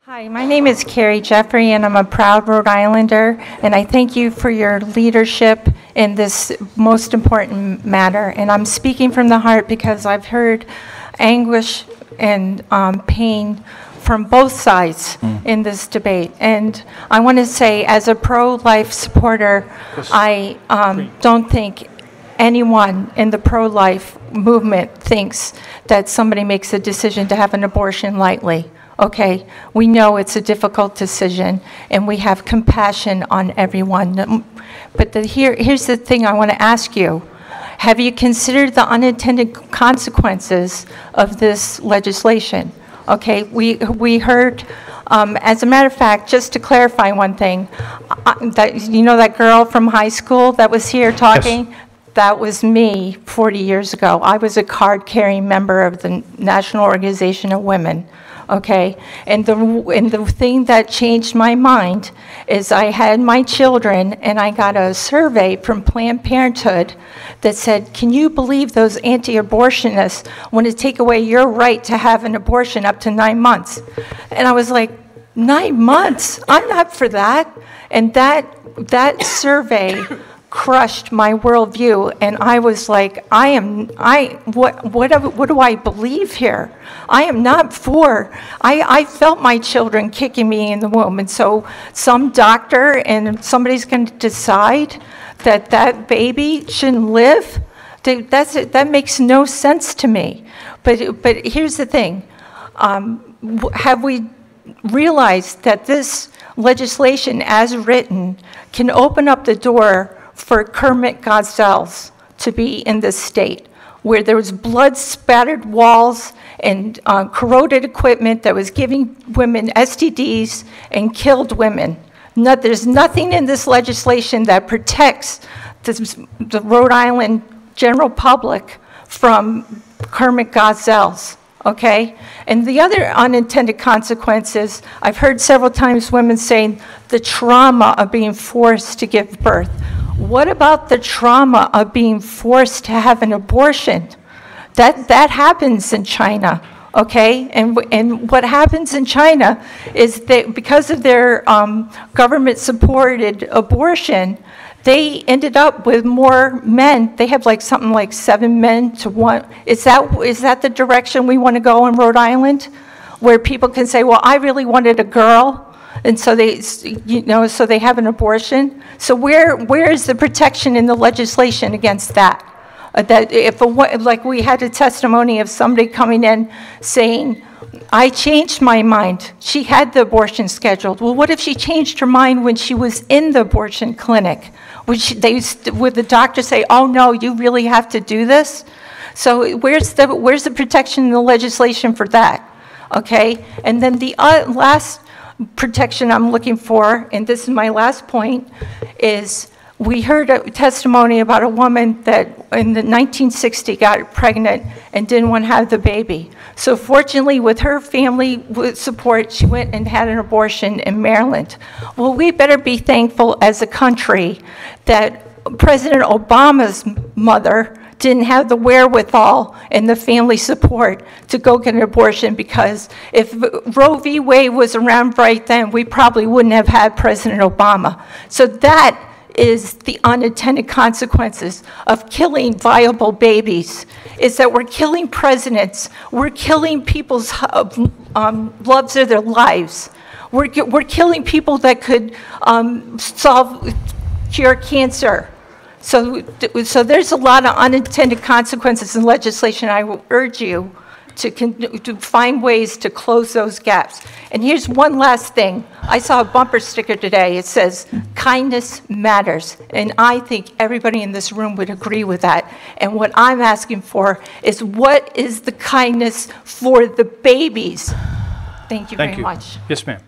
Hi, my name is Carrie Jeffery, and I'm a proud Rhode Islander, and I thank you for your leadership in this most important matter. And I'm speaking from the heart because I've heard anguish and pain from both sides in this debate. And I want to say, as a pro-life supporter, I don't think anyone in the pro-life movement thinks that somebody makes a decision to have an abortion lightly. Okay, we know it's a difficult decision, and we have compassion on everyone. But here's the thing I want to ask you. Have you considered the unintended consequences of this legislation? Okay, we heard, as a matter of fact, just to clarify one thing, you know that girl from high school that was here talking? Yes. That was me 40 years ago. I was a card-carrying member of the National Organization of Women. Okay, and the thing that changed my mind is I had my children, and I got a survey from Planned Parenthood that said, can you believe those anti-abortionists want to take away your right to have an abortion up to 9 months? And I was like, 9 months? I'm not for that. And that survey crushed my worldview, and I was like, what do I believe here? I am not for, I felt my children kicking me in the womb, and so some doctor and somebody's going to decide that that baby shouldn't live? That makes no sense to me. But here's the thing, have we realized that this legislation as written can open up the door for Kermit Gosnell to be in this state, where there was blood-spattered walls and corroded equipment that was giving women STDs and killed women. There's nothing in this legislation that protects the Rhode Island general public from Kermit Gosnell. Okay? And the other unintended consequences, I've heard several times women saying the trauma of being forced to give birth. What about the trauma of being forced to have an abortion? That happens in China, okay? And what happens in China is that because of their government-supported abortion, they ended up with more men. They have like something like 7 men to 1. Is that the direction we want to go in Rhode Island, where people can say, well, I really wanted a girl, and so so they have an abortion? So where is the protection in the legislation against that? That if like we had a testimony of somebody coming in saying, I changed my mind. She had the abortion scheduled. Well, what if she changed her mind when she was in the abortion clinic? Would the doctor say, oh no, you really have to do this? So where's the protection in the legislation for that? Okay, and then the last protection I'm looking for, and this is my last point, is we heard a testimony about a woman that in the 1960 got pregnant and didn't want to have the baby. So fortunately, with her family support, she went and had an abortion in Maryland. Well, we better be thankful as a country that President Obama's mother didn't have the wherewithal and the family support to go get an abortion, because if Roe v. Wade was around right then, we probably wouldn't have had President Obama. So that is the unintended consequences of killing viable babies, is that we're killing presidents, we're killing people's loves of their lives, we're killing people that could cure cancer. So there's a lot of unintended consequences in legislation. I will urge you to find ways to close those gaps. And here's one last thing. I saw a bumper sticker today. It says, kindness matters. And I think everybody in this room would agree with that. And what I'm asking for is, what is the kindness for the babies? Thank you very much. Yes, ma'am.